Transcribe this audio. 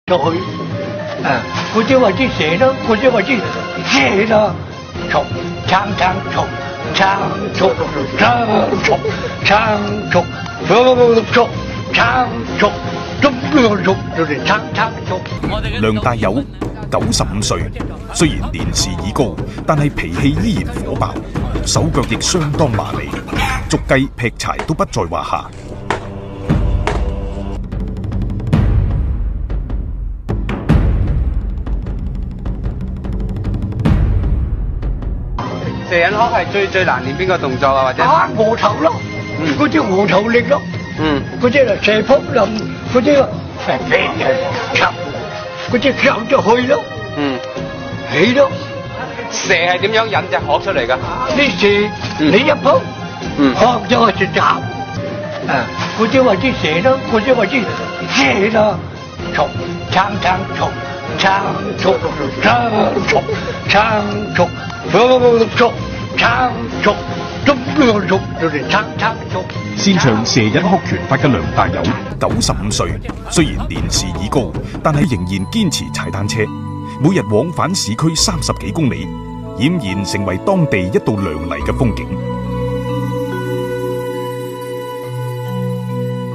就去嗰啲或者蛇啦，嗰啲或者蛇啦，蟲撐蟲，撐蟲，撐蟲，撐蟲，蟲撐蟲，中兩蟲就嚟撐蟲。梁大友95歲，雖然年事已高，但係脾氣依然火爆，手腳亦相當麻利，捉雞劈柴都不在話下。蛇引殼係最難練邊個動作啊？或者鵝頭咯，嗰啲鵝頭力咯，嗰啲就蛇撲林，嗰啲飛插，嗰啲插咗去咯，起咯。蛇係點樣引隻殼出嚟㗎？呢蛇你一撲，殼咗就插，嗰啲或者蛇啦，嗰啲或者蛇啦，蟲撐蟲，撐蟲，撐蟲，撐蟲。蟲撐蟲，中兩蟲就嚟撐蟲。擅長蛇引殼拳法嘅梁大友95歲，雖然年事已高，但係仍然堅持踩單車，每日往返市區30幾公里，儼然成為當地一道亮麗嘅風景。